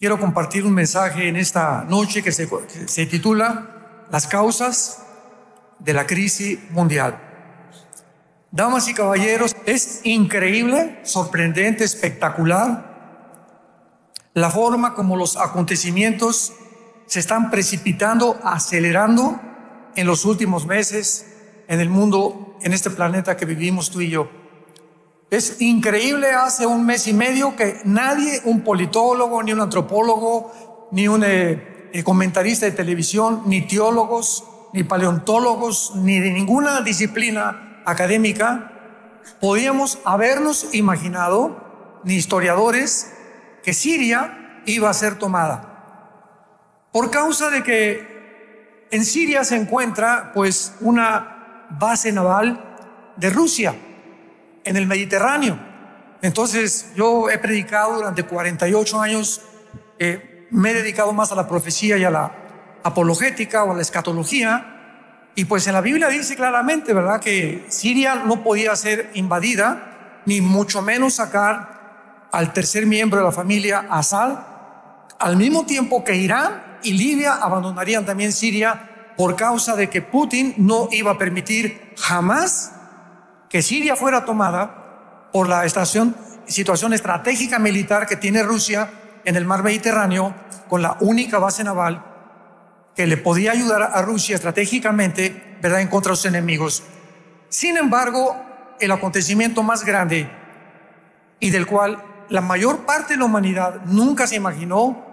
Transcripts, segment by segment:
quiero compartir un mensaje en esta noche que se titula Las causas de la crisis mundial. Damas y caballeros, es increíble, sorprendente, espectacular la forma como los acontecimientos se están precipitando, acelerando en los últimos meses en el mundo, en este planeta que vivimos tú y yo. Es increíble, hace un mes y medio que nadie, un politólogo, ni un antropólogo, ni un comentarista de televisión, ni teólogos, ni paleontólogos, ni de ninguna disciplina académica, podíamos habernos imaginado, ni historiadores, que Siria iba a ser tomada. Por causa de que en Siria se encuentra pues una base naval de Rusia en el Mediterráneo. Entonces yo he predicado durante 48 años, me he dedicado más a la profecía y a la apologética o a la escatología, y pues en la Biblia dice claramente, ¿verdad?, que Siria no podía ser invadida, ni mucho menos sacar al tercer miembro de la familia Assad, al mismo tiempo que Irán y Libia abandonarían también Siria por causa de que Putin no iba a permitir jamás que Siria fuera tomada por la situación estratégica militar que tiene Rusia en el mar Mediterráneo, con la única base naval que le podía ayudar a Rusia estratégicamente, ¿verdad?, en contra de sus enemigos. Sin embargo, el acontecimiento más grande y del cual la mayor parte de la humanidad nunca se imaginó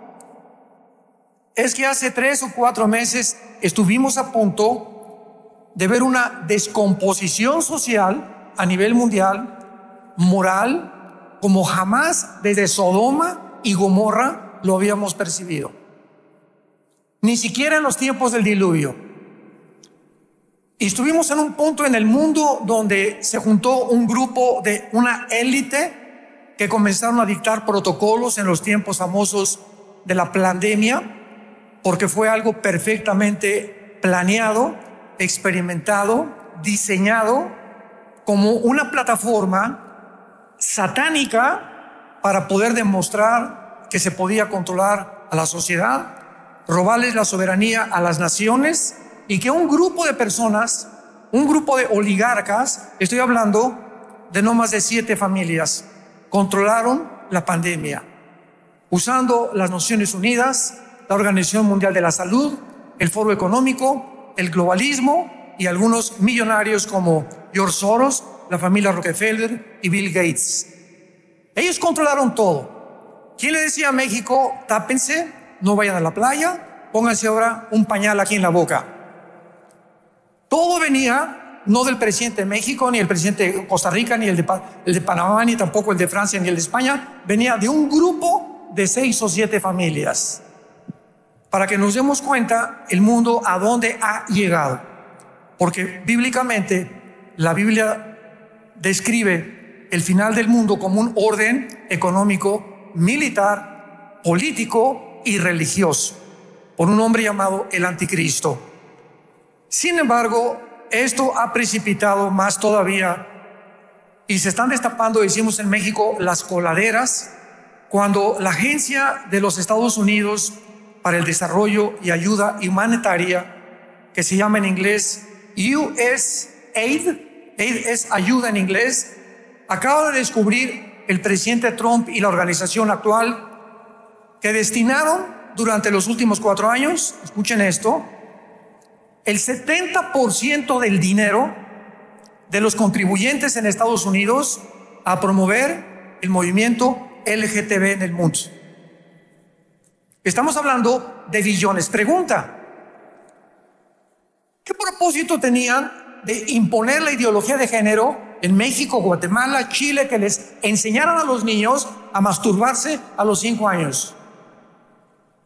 es que hace 3 o 4 meses estuvimos a punto de ver una descomposición social a nivel mundial, moral, como jamás desde Sodoma y Gomorra lo habíamos percibido. Ni siquiera en los tiempos del diluvio. Y estuvimos en un punto en el mundo donde se juntó un grupo de una élite que comenzaron a dictar protocolos en los tiempos famosos de la pandemia, porque fue algo perfectamente planeado, experimentado, diseñado como una plataforma satánica para poder demostrar que se podía controlar a la sociedad, robarles la soberanía a las naciones, y que un grupo de personas, un grupo de oligarcas, estoy hablando de no más de 7 familias, controlaron la pandemia, usando las Naciones Unidas, la Organización Mundial de la Salud, el Foro Económico, el globalismo y algunos millonarios como George Soros, la familia Rockefeller y Bill Gates. Ellos controlaron todo. ¿Quién le decía a México, tápense, no vayan a la playa, pónganse ahora un pañal aquí en la boca? Todo venía no del presidente de México, ni el presidente de Costa Rica, ni el de Panamá, ni tampoco el de Francia, ni el de España. Venía de un grupo de 6 o 7 familias. Para que nos demos cuenta el mundo a dónde ha llegado. Porque bíblicamente la Biblia describe el final del mundo como un orden económico, militar, político y religioso, por un hombre llamado el Anticristo. Sin embargo, esto ha precipitado más todavía y se están destapando, decimos en México, las coladeras, cuando la Agencia de los Estados Unidos para el Desarrollo y Ayuda Humanitaria, que se llama en inglés USAID, aid es ayuda en inglés, acaba de descubrir el presidente Trump y la organización actual que destinaron durante los últimos 4 años, escuchen esto, el 70% del dinero de los contribuyentes en Estados Unidos a promover el movimiento LGTB en el mundo. Estamos hablando de billones. Pregunta, ¿qué propósito tenían de imponer la ideología de género en México, Guatemala, Chile, que les enseñaran a los niños a masturbarse a los 5 años?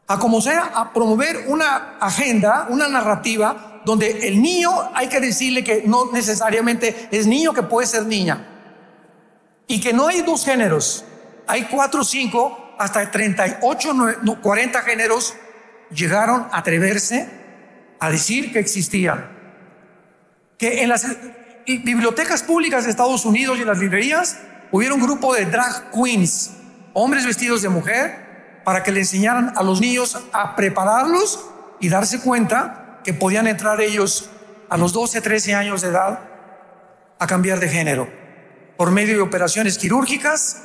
A como sea, a promover una agenda, una narrativa donde el niño hay que decirle que no necesariamente es niño, que puede ser niña, y que no hay 2 géneros, hay 4, 5, hasta 38, 40 géneros llegaron a atreverse a decir que existían. Que en las bibliotecas públicas de Estados Unidos y en las librerías hubiera un grupo de drag queens, hombres vestidos de mujer, para que le enseñaran a los niños a prepararlos y darse cuenta que podían entrar ellos a los 12, 13 años de edad a cambiar de género por medio de operaciones quirúrgicas,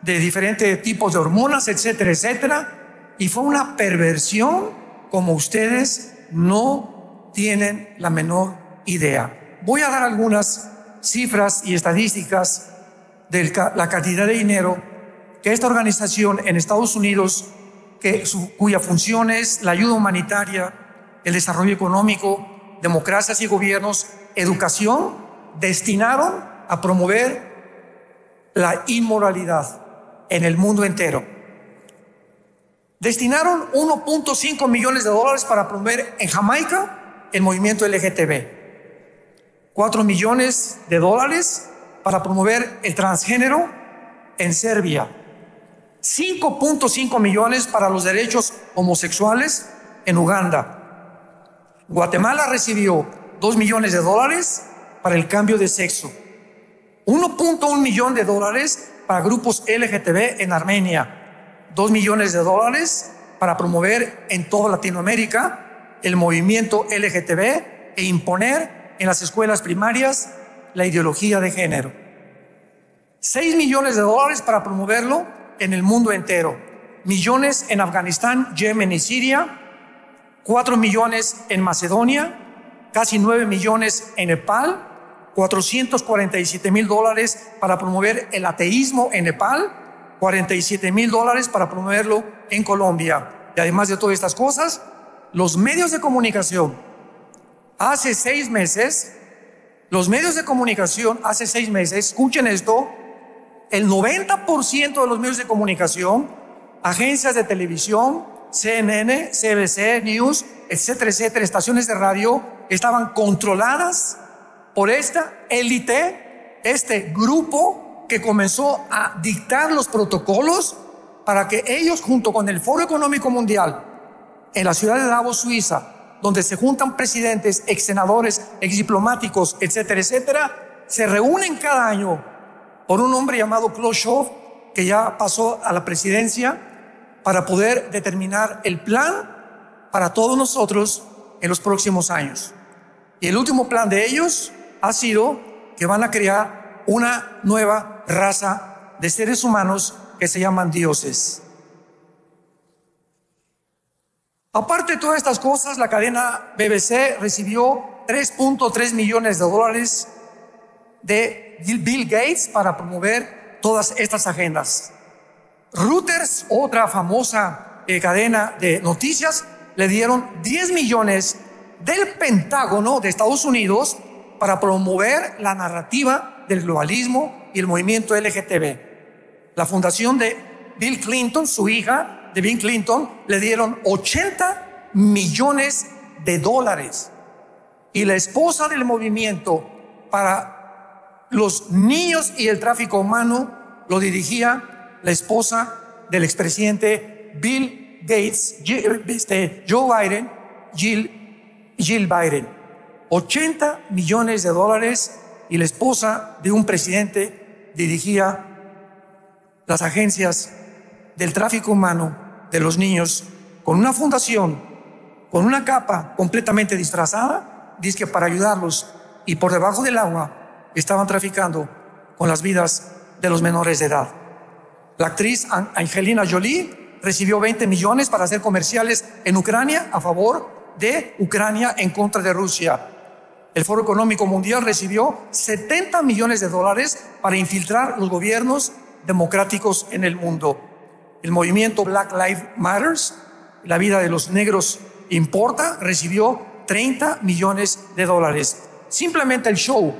de diferentes tipos de hormonas, etcétera, etcétera. Y fue una perversión como ustedes no tienen la menor idea. Voy a dar algunas cifras y estadísticas de la cantidad de dinero que esta organización en Estados Unidos, cuya función es la ayuda humanitaria, el desarrollo económico, democracias y gobiernos, educación, destinaron a promover la inmoralidad en el mundo entero. Destinaron 1.5 millones de dólares para promover en Jamaica el movimiento LGTB, 4 millones de dólares para promover el transgénero en Serbia, 5.5 millones para los derechos homosexuales en Uganda. Guatemala recibió 2 millones de dólares para el cambio de sexo, 1.1 millón de dólares para grupos LGTB en Armenia, 2 millones de dólares para promover en toda Latinoamérica el movimiento LGTB e imponer en las escuelas primarias la ideología de género, 6 millones de dólares para promoverlo en el mundo entero, millones en Afganistán, Yemen y Siria, 4 millones en Macedonia, casi 9 millones en Nepal, 447,000 dólares para promover el ateísmo en Nepal, 47,000 dólares para promoverlo en Colombia. Y además de todas estas cosas, los medios de comunicación, hace 6 meses, escuchen esto, el 90% de los medios de comunicación, agencias de televisión, CNN, CBC News, etcétera, etcétera, estaciones de radio, estaban controladas por esta élite, este grupo que comenzó a dictar los protocolos para que ellos, junto con el Foro Económico Mundial, en la ciudad de Davos, Suiza, donde se juntan presidentes, ex senadores, ex diplomáticos, etcétera, etcétera, se reúnen cada año por un hombre llamado Klaus Schwab, que ya pasó a la presidencia, para poder determinar el plan para todos nosotros en los próximos años. Y el último plan de ellos ha sido que van a crear una nueva raza de seres humanos que se llaman dioses. Aparte de todas estas cosas, la cadena BBC recibió 3.3 millones de dólares de Bill Gates para promover todas estas agendas. Reuters, otra famosa cadena de noticias, le dieron 10 millones del Pentágono de Estados Unidos para promover la narrativa del globalismo y el movimiento LGTB. La fundación de Bill Clinton, su hija de Bill Clinton, le dieron 80 millones de dólares. Y la esposa del movimiento para los niños y el tráfico humano lo dirigía la esposa del expresidente Bill Gates, Joe Biden, Jill Biden. 80 millones de dólares, y la esposa de un presidente dirigía las agencias del tráfico humano de los niños con una fundación, con una capa completamente disfrazada, dizque para ayudarlos, y por debajo del agua estaban traficando con las vidas de los menores de edad. La actriz Angelina Jolie recibió 20 millones para hacer comerciales en Ucrania a favor de Ucrania en contra de Rusia. El Foro Económico Mundial recibió 70 millones de dólares para infiltrar los gobiernos democráticos en el mundo. El movimiento Black Lives Matter, la vida de los negros importa, recibió 30 millones de dólares. Simplemente el show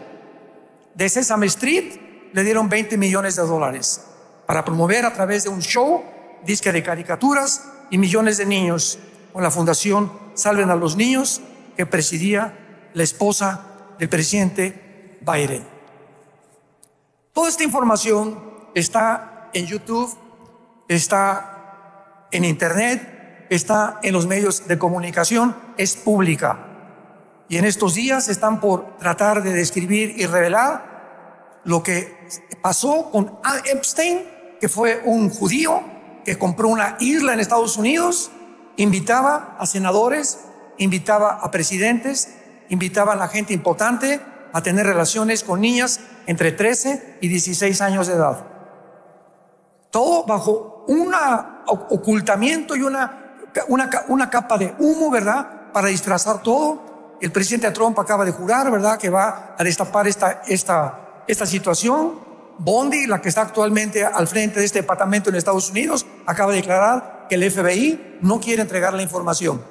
de Sesame Street le dieron 20 millones de dólares para promover a través de un show, disque de caricaturas, y millones de niños con la fundación Salven a los Niños, que presidía la esposa del presidente Biden. Toda esta información está en YouTube, está en Internet, está en los medios de comunicación, es pública. Y en estos días están por tratar de describir y revelar lo que pasó con Epstein, que fue un judío que compró una isla en Estados Unidos, invitaba a senadores, invitaba a presidentes, invitaba a la gente importante a tener relaciones con niñas entre 13 y 16 años de edad. Todo bajo un ocultamiento y una capa de humo, ¿verdad? Para disfrazar todo. El presidente Trump acaba de jurar, ¿verdad?, que va a destapar esta situación. Bondi, la que está actualmente al frente de este departamento en Estados Unidos, acaba de declarar que el FBI no quiere entregar la información.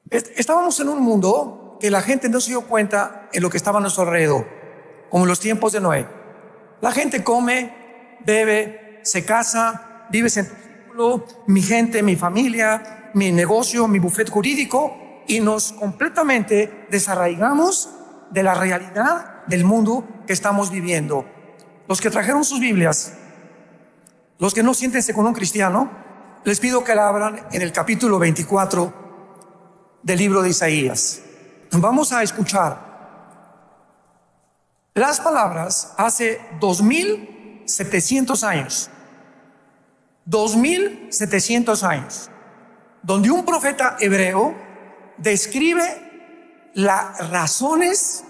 Estábamos en un mundo que la gente no se dio cuenta en lo que estaba a nuestro alrededor, como en los tiempos de Noé. La gente come, bebe, se casa, vives en tu círculo, mi gente, mi familia, mi negocio, mi bufete jurídico, y nos completamente desarraigamos de la realidad del mundo que estamos viviendo. Los que trajeron sus Biblias, los que no siéntense con un cristiano, les pido que la abran en el capítulo 24 del libro de Isaías. Vamos a escuchar las palabras hace 2700 años, 2700 años, donde un profeta hebreo describe las razones,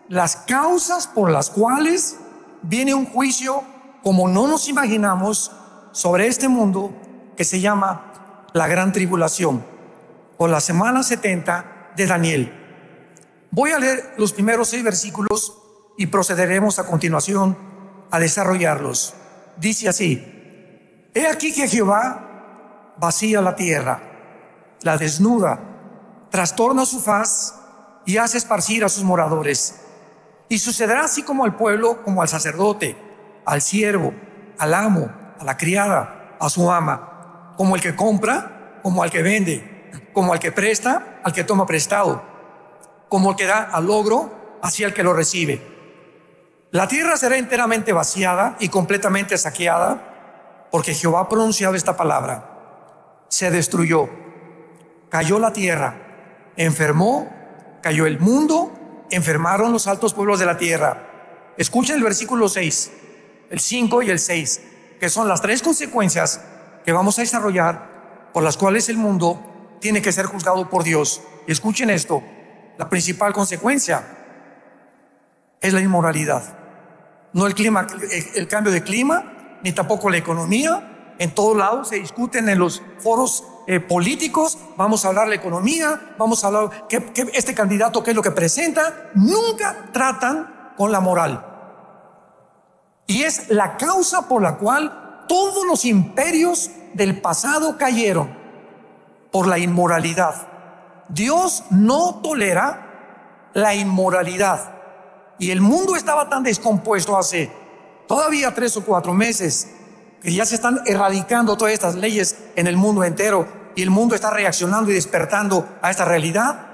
las causas por las cuales viene un juicio como no nos imaginamos sobre este mundo que se llama la Gran Tribulación o la semana 70 de Daniel. Voy a leer los primeros 6 versículos y procederemos a continuación a desarrollarlos. Dice así: He aquí que Jehová vacía la tierra, la desnuda, trastorna su faz y hace esparcir a sus moradores. Y sucederá así como al pueblo, como al sacerdote, al siervo, al amo, a la criada, a su ama, como el que compra, como al que vende, como al que presta, al que toma prestado, como el que da al logro, así al que lo recibe. La tierra será enteramente vaciada y completamente saqueada, porque Jehová ha pronunciado esta palabra. Se destruyó, cayó la tierra, enfermó, cayó el mundo, enfermaron los altos pueblos de la tierra. Escuchen el versículo 6, el 5 y el 6, que son las 3 consecuencias que vamos a desarrollar por las cuales el mundo tiene que ser juzgado por Dios. Y escuchen esto: la principal consecuencia es la inmoralidad. No el cambio de clima, ni tampoco la economía. En todos lados se discuten en los foros políticos. Vamos a hablar de la economía, vamos a hablar que este candidato qué es lo que presenta. Nunca tratan con la moral. Y es la causa por la cual todos los imperios del pasado cayeron, por la inmoralidad. Dios no tolera la inmoralidad. Y el mundo estaba tan descompuesto hace todavía 3 o 4 meses que ya se están erradicando todas estas leyes en el mundo entero, y el mundo está reaccionando y despertando a esta realidad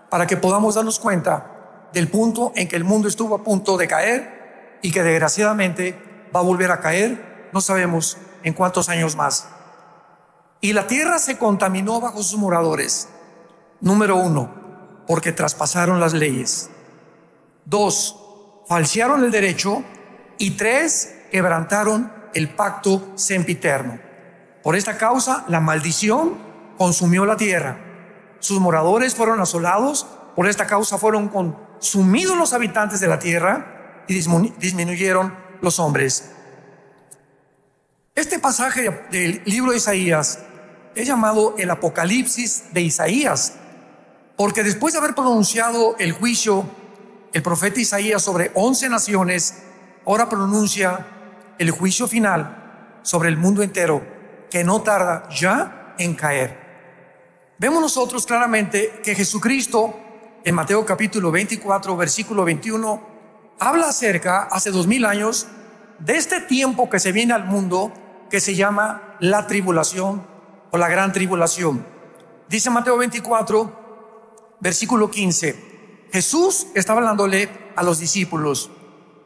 para que podamos darnos cuenta del punto en que el mundo estuvo a punto de caer y que desgraciadamente va a volver a caer, no sabemos en cuántos años más. Y la tierra se contaminó bajo sus moradores. Número 1, porque traspasaron las leyes. 2, falsearon el derecho. Y 3, quebrantaron el pacto sempiterno. Por esta causa, la maldición consumió la tierra. Sus moradores fueron asolados. Por esta causa fueron consumidos los habitantes de la tierra y disminuyeron los hombres. Este pasaje del libro de Isaías es llamado el Apocalipsis de Isaías, porque después de haber pronunciado el juicio, el profeta Isaías, sobre 11 naciones, ahora pronuncia el juicio final sobre el mundo entero, que no tarda ya en caer. Vemos nosotros claramente que Jesucristo, en Mateo capítulo 24, versículo 21, habla acerca, hace 2000 años, de este tiempo que se viene al mundo, que se llama la tribulación o la gran tribulación. Dice Mateo 24, versículo 15, Jesús estaba hablándole a los discípulos: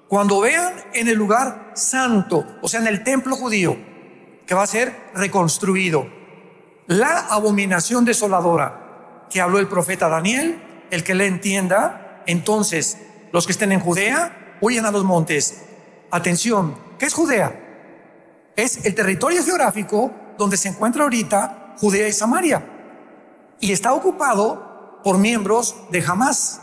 cuando vean en el lugar santo, o sea, en el templo judío, que va a ser reconstruido, la abominación desoladora que habló el profeta Daniel, el que le entienda, entonces los que estén en Judea, huyan a los montes. Atención, ¿qué es Judea? Es el territorio geográfico donde se encuentra ahorita Judea y Samaria. Y está ocupado por miembros de Hamás,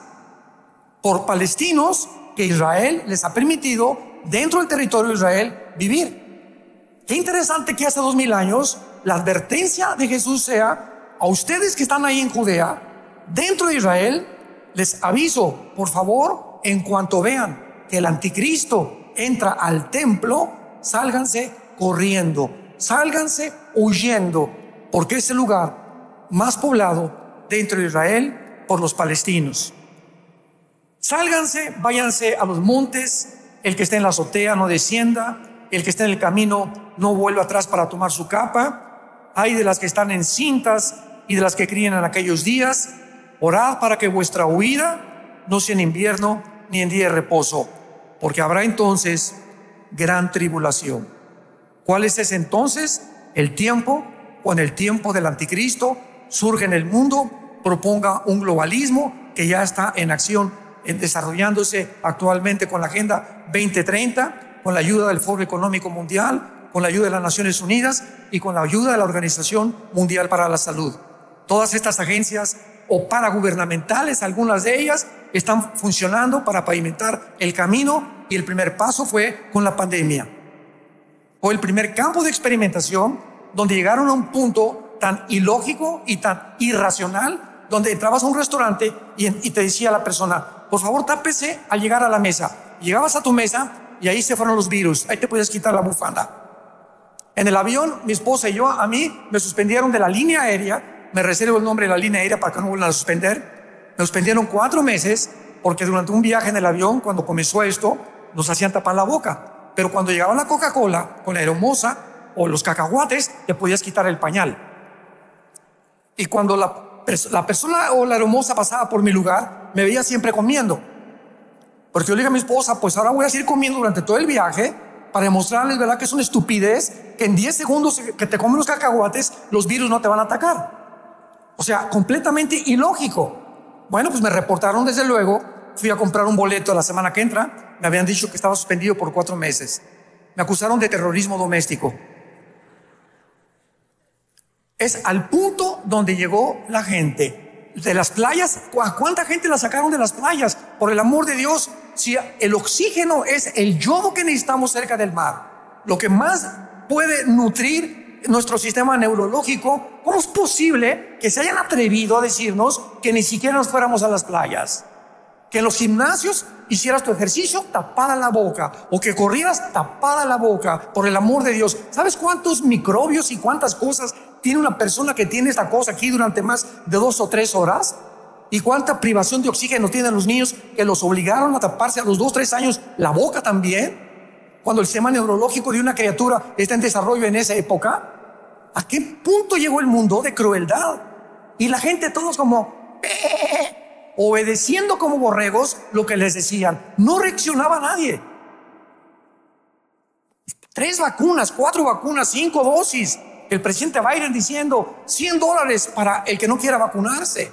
por palestinos que Israel les ha permitido dentro del territorio de Israel vivir. Qué interesante que hace 2000 años la advertencia de Jesús sea: a ustedes que están ahí en Judea, dentro de Israel, les aviso, por favor, en cuanto vean que el anticristo entra al templo, sálganse corriendo, sálganse huyendo, porque es el lugar más poblado dentro de Israel por los palestinos. Sálganse, váyanse a los montes, el que esté en la azotea no descienda, el que esté en el camino no vuelva atrás para tomar su capa. Hay de las que están encintas y de las que crían en aquellos días. Orad para que vuestra huida no sea en invierno ni en día de reposo, porque habrá entonces gran tribulación. ¿Cuál es ese entonces? El tiempo, cuando el tiempo del anticristo surge en el mundo, proponga un globalismo que ya está en acción, desarrollándose actualmente con la Agenda 2030, con la ayuda del Foro Económico Mundial, con la ayuda de las Naciones Unidas y con la ayuda de la Organización Mundial para la Salud. Todas estas agencias o paragubernamentales, algunas de ellas, están funcionando para pavimentar el camino, y el primer paso fue con la pandemia. Fue el primer campo de experimentación donde llegaron a un punto tan ilógico y tan irracional, donde entrabas a un restaurante y te decía la persona: por favor, tápese al llegar a la mesa. Llegabas a tu mesa y ahí se fueron los virus, ahí te puedes quitar la bufanda. En el avión, mi esposa y yo, a mí me suspendieron de la línea aérea. Me reservo el nombre de la línea aérea para que no vuelvan a suspender. Me suspendieron 4 meses porque durante un viaje en el avión, cuando comenzó esto, nos hacían tapar la boca. Pero cuando llegaba la Coca-Cola con la aeromoza o los cacahuates, te podías quitar el pañal. Y cuando la persona o la aeromoza pasaba por mi lugar, me veía siempre comiendo. Porque yo le dije a mi esposa: pues ahora voy a seguir comiendo durante todo el viaje para demostrarles, ¿verdad?, que es una estupidez, que en 10 segundos que te comen los cacahuates, los virus no te van a atacar. O sea, completamente ilógico. Bueno, pues me reportaron desde luego. Fui a comprar un boleto la semana que entra. Me habían dicho que estaba suspendido por 4 meses. Me acusaron de terrorismo doméstico. Es al punto donde llegó la gente. De las playas, ¿a cuánta gente la sacaron de las playas? Por el amor de Dios, si el oxígeno es el yodo que necesitamos cerca del mar, lo que más puede nutrir nuestro sistema neurológico, ¿cómo es posible que se hayan atrevido a decirnos que ni siquiera nos fuéramos a las playas? Que en los gimnasios hicieras tu ejercicio tapada la boca, o que corrieras tapada la boca, por el amor de Dios. ¿Sabes cuántos microbios y cuántas cosas tiene una persona que tiene esta cosa aquí durante más de 2 o 3 horas? ¿Y cuánta privación de oxígeno tienen los niños que los obligaron a taparse a los 2 o 3 años la boca también? Cuando el sistema neurológico de una criatura está en desarrollo en esa época. ¿A qué punto llegó el mundo de crueldad? Y la gente, todos como obedeciendo como borregos lo que les decían. No reaccionaba nadie. 3 vacunas, 4 vacunas, 5 dosis. El presidente Biden diciendo $100 para el que no quiera vacunarse.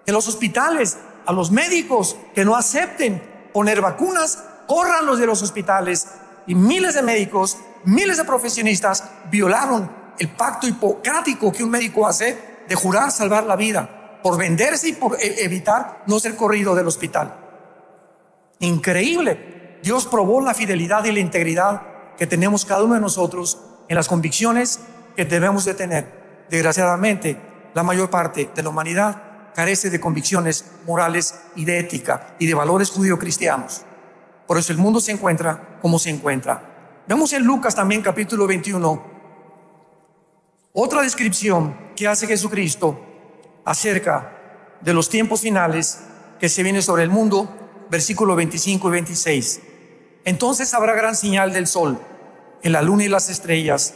En los hospitales, a los médicos que no acepten poner vacunas, corran los de los hospitales. Y miles de médicos, miles de profesionistas violaron el pacto hipocrático que un médico hace de jurar salvar la vida por venderse y por evitar no ser corrido del hospital. Increíble. Dios probó la fidelidad y la integridad que tenemos cada uno de nosotros en las convicciones que debemos de tener. Desgraciadamente, la mayor parte de la humanidad carece de convicciones morales y de ética y de valores judío-cristianos. Por eso el mundo se encuentra como se encuentra. Vemos en Lucas también, capítulo 21, otra descripción que hace Jesucristo acerca de los tiempos finales que se vienen sobre el mundo, versículos 25 y 26. Entonces habrá gran señal del sol, en la luna y las estrellas,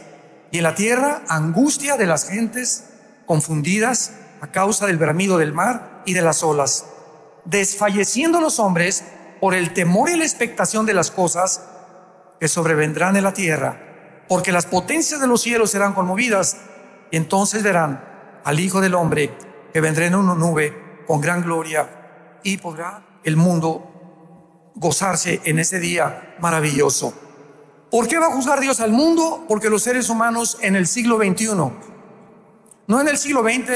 y en la tierra angustia de las gentes confundidas a causa del bramido del mar y de las olas, desfalleciendo los hombres por el temor y la expectación de las cosas que sobrevendrán en la tierra, porque las potencias de los cielos serán conmovidas, y entonces verán al Hijo del Hombre que vendrá en una nube con gran gloria, y podrá el mundo gozarse en ese día maravilloso. ¿Por qué va a juzgar Dios al mundo? Porque los seres humanos en el siglo XXI, no en el siglo XX,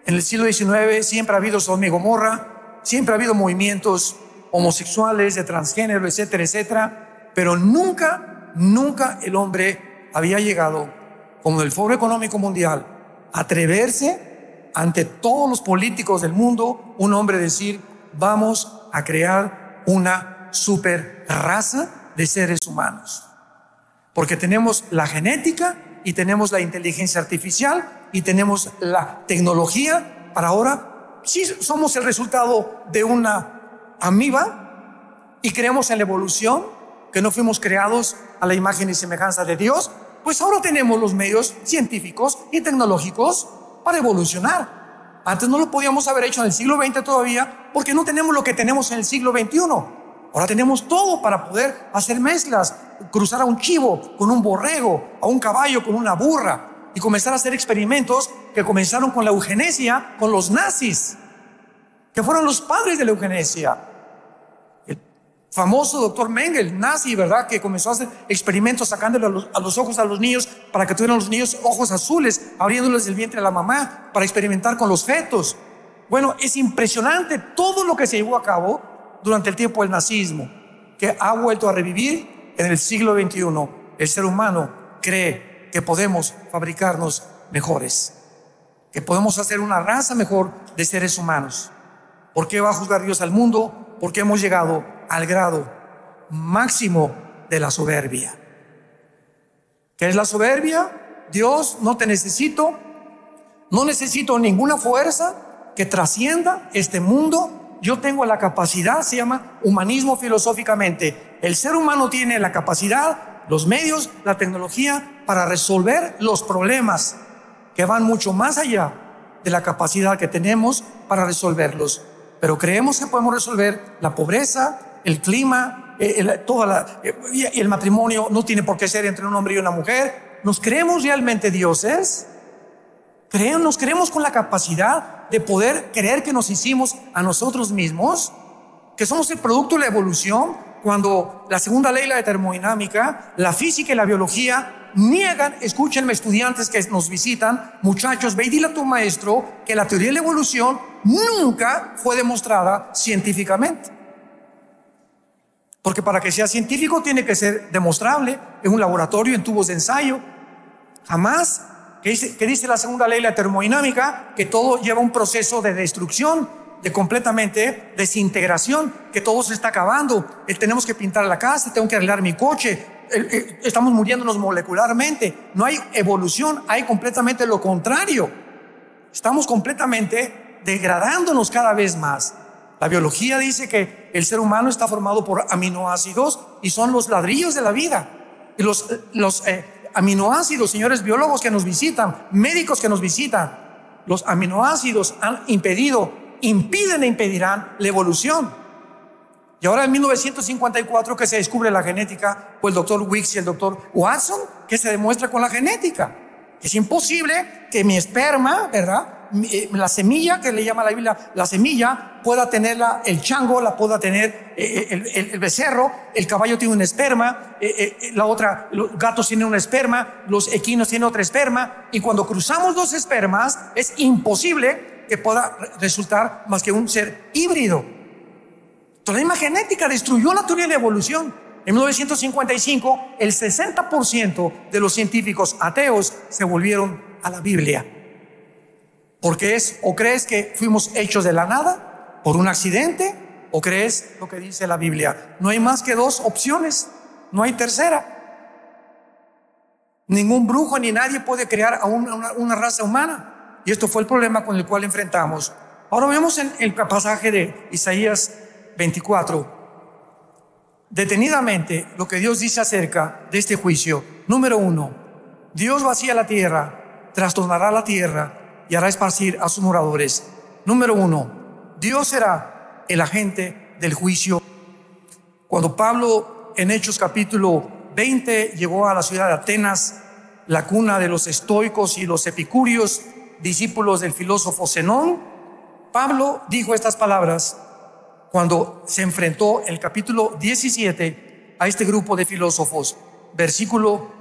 en el siglo XIX, siempre ha habido Sodoma y Gomorra, siempre ha habido movimientos homosexuales, de transgénero, etcétera, etcétera, pero nunca el hombre había llegado, como del Foro Económico Mundial, a atreverse ante todos los políticos del mundo, un hombre decir: vamos a crear una super raza de seres humanos, porque tenemos la genética y tenemos la inteligencia artificial y tenemos la tecnología para ahora. Sí, somos el resultado de una amiba y creemos en la evolución, que no fuimos creados a la imagen y semejanza de Dios. Pues ahora tenemos los medios científicos y tecnológicos para evolucionar. Antes no lo podíamos haber hecho en el siglo XX todavía, porque no tenemos lo que tenemos en el siglo XXI. Ahora tenemos todo para poder hacer mezclas, cruzar a un chivo con un borrego, a un caballo con una burra, y comenzar a hacer experimentos que comenzaron con la eugenesia, con los nazis, que fueron los padres de la eugenesia. El famoso doctor Mengele, nazi, ¿verdad?, que comenzó a hacer experimentos sacándole a los ojos a los niños para que tuvieran los niños ojos azules, abriéndoles el vientre a la mamá para experimentar con los fetos. Bueno, es impresionante todo lo que se llevó a cabo durante el tiempo del nazismo, que ha vuelto a revivir en el siglo XXI. El ser humano cree que podemos fabricarnos mejores, que podemos hacer una raza mejor de seres humanos. ¿Por qué va a juzgar Dios al mundo? Porque hemos llegado al grado máximo de la soberbia. ¿Qué es la soberbia? Dios, no te necesito, no necesito ninguna fuerza que trascienda este mundo. Yo tengo la capacidad, se llama humanismo filosóficamente. El ser humano tiene la capacidad, los medios, la tecnología para resolver los problemas que van mucho más allá de la capacidad que tenemos para resolverlos. Pero creemos que podemos resolver la pobreza, el clima, y el matrimonio no tiene por qué ser entre un hombre y una mujer. ¿Nos creemos realmente dioses? ¿Nos creemos con la capacidad de poder creer que nos hicimos a nosotros mismos? ¿Que somos el producto de la evolución? Cuando la segunda ley, la de termodinámica, la física y la biología niegan. Escúchenme, estudiantes que nos visitan, muchachos, ve y dile a tu maestro que la teoría de la evolución nunca fue demostrada científicamente. Porque para que sea científico tiene que ser demostrable en un laboratorio, en tubos de ensayo. Jamás. ¿Qué dice la segunda ley de la termodinámica? Que todo lleva un proceso de destrucción, de completamente desintegración, que todo se está acabando. Tenemos que pintar la casa, tengo que arreglar mi coche, estamos muriéndonos molecularmente. No hay evolución, hay completamente lo contrario. Estamos completamente degradándonos cada vez más. La biología dice que el ser humano está formado por aminoácidos y son los ladrillos de la vida. Y los aminoácidos, señores biólogos que nos visitan, médicos que nos visitan, los aminoácidos impiden e impedirán la evolución. Y ahora en 1954 que se descubre la genética, pues el doctor Weeks y el doctor Watson, que se demuestra con la genética. Es imposible que mi esperma, ¿verdad?, la semilla, que le llama la Biblia la semilla, pueda tenerla el chango, la pueda tener el becerro, el caballo tiene un esperma, los gatos tienen un esperma, los equinos tienen otra esperma, y cuando cruzamos dos espermas es imposible que pueda resultar más que un ser híbrido. Toda la misma genética destruyó la teoría de la evolución. En 1955 el 60% de los científicos ateos se volvieron a la Biblia. Porque o crees que fuimos hechos de la nada por un accidente, o crees lo que dice la Biblia. No hay más que dos opciones, no hay tercera. Ningún brujo ni nadie puede crear a una raza humana, y esto fue el problema con el cual enfrentamos. Ahora vemos en el pasaje de Isaías 24 detenidamente lo que Dios dice acerca de este juicio. Número 1, Dios vacía la tierra, trastornará la tierra y hará esparcir a sus moradores. Número 1, Dios será el agente del juicio. Cuando Pablo en Hechos capítulo 20 llegó a la ciudad de Atenas, la cuna de los estoicos y los epicúreos, discípulos del filósofo Zenón, Pablo dijo estas palabras cuando se enfrentó en el capítulo 17 a este grupo de filósofos. versículo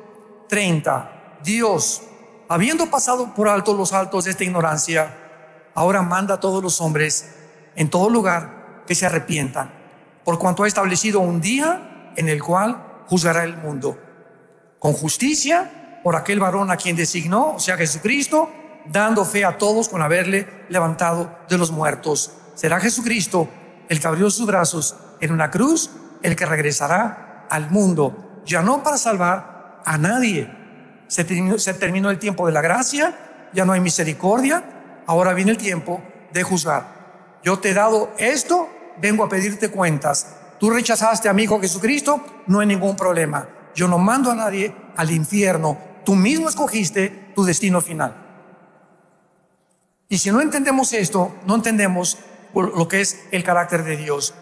30. Dios, habiendo pasado por alto los altos de esta ignorancia, ahora manda a todos los hombres en todo lugar que se arrepientan, por cuanto ha establecido un día en el cual juzgará el mundo con justicia por aquel varón a quien designó, o sea, Jesucristo, dando fe a todos con haberle levantado de los muertos. Será Jesucristo el que abrió sus brazos en una cruz, el que regresará al mundo, ya no para salvar a nadie. Se terminó el tiempo de la gracia, ya no hay misericordia, ahora viene el tiempo de juzgar. Yo te he dado esto, vengo a pedirte cuentas. Tú rechazaste a mi Hijo Jesucristo, no hay ningún problema. Yo no mando a nadie al infierno, tú mismo escogiste tu destino final. Y si no entendemos esto, no entendemos lo que es el carácter de Dios.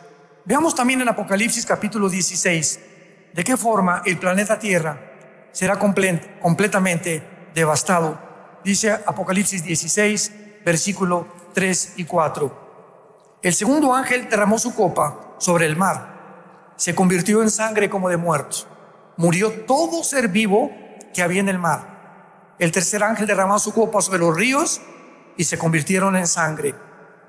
Veamos también en Apocalipsis capítulo 16 de qué forma el planeta Tierra será completamente devastado. Dice Apocalipsis 16, versículo 3 y 4. El segundo ángel derramó su copa sobre el mar. Se convirtió en sangre como de muertos. Murió todo ser vivo que había en el mar. El tercer ángel derramó su copa sobre los ríos y se convirtieron en sangre.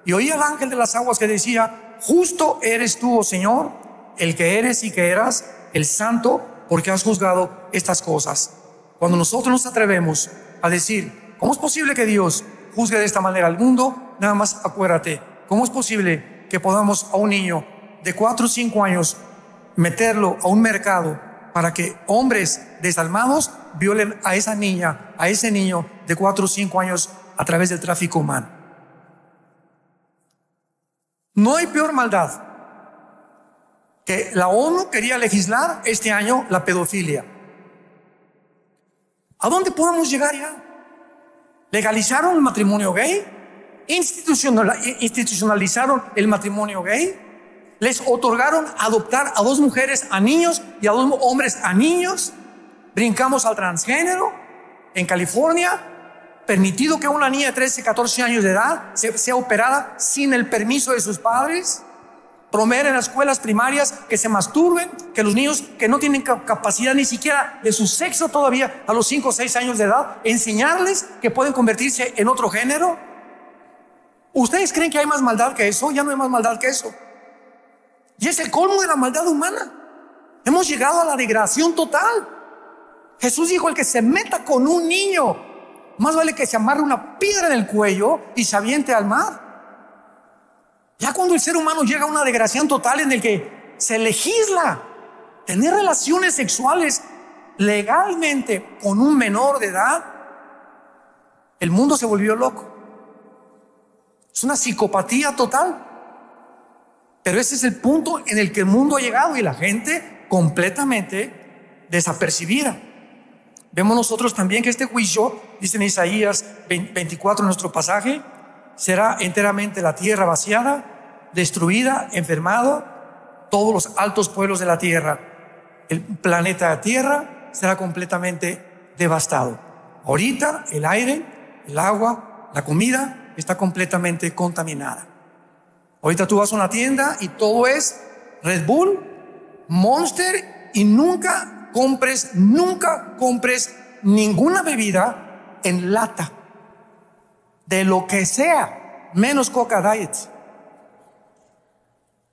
Y oí al ángel de las aguas que decía: justo eres tú, oh Señor, el que eres y que eras, el santo, porque has juzgado estas cosas. Cuando nosotros nos atrevemos a decir: ¿cómo es posible que Dios juzgue de esta manera al mundo? Nada más acuérdate, ¿cómo es posible que podamos a un niño de 4 o 5 años meterlo a un mercado para que hombres desalmados violen a esa niña, a ese niño de 4 o 5 años a través del tráfico humano? No hay peor maldad que la ONU quería legislar este año la pedofilia. ¿A dónde podemos llegar ya? Legalizaron el matrimonio gay, institucionalizaron el matrimonio gay, les otorgaron adoptar a 2 mujeres a niños y a 2 hombres a niños. Brincamos al transgénero. En California, permitido que una niña de 13, 14 años de edad sea operada sin el permiso de sus padres. Promover en las escuelas primarias que se masturben, que los niños que no tienen capacidad ni siquiera de su sexo todavía a los 5 o 6 años de edad, enseñarles que pueden convertirse en otro género. ¿Ustedes creen que hay más maldad que eso? Ya no hay más maldad que eso. Y es el colmo de la maldad humana. Hemos llegado a la degradación total. Jesús dijo: el que se meta con un niño, más vale que se amarre una piedra en el cuello y se aviente al mar. Ya cuando el ser humano llega a una degradación total en el que se legisla tener relaciones sexuales legalmente con un menor de edad, el mundo se volvió loco. Es una psicopatía total. Pero ese es el punto en el que el mundo ha llegado y la gente completamente desapercibida. Vemos nosotros también que este juicio, dice en Isaías 24 en nuestro pasaje, será enteramente la tierra vaciada, destruida, enfermado, todos los altos pueblos de la tierra. El planeta Tierra será completamente devastado. Ahorita el aire, el agua, la comida está completamente contaminada. Ahorita tú vas a una tienda y todo es Red Bull, Monster, y nunca compres ninguna bebida en lata, de lo que sea, menos Coca Diet.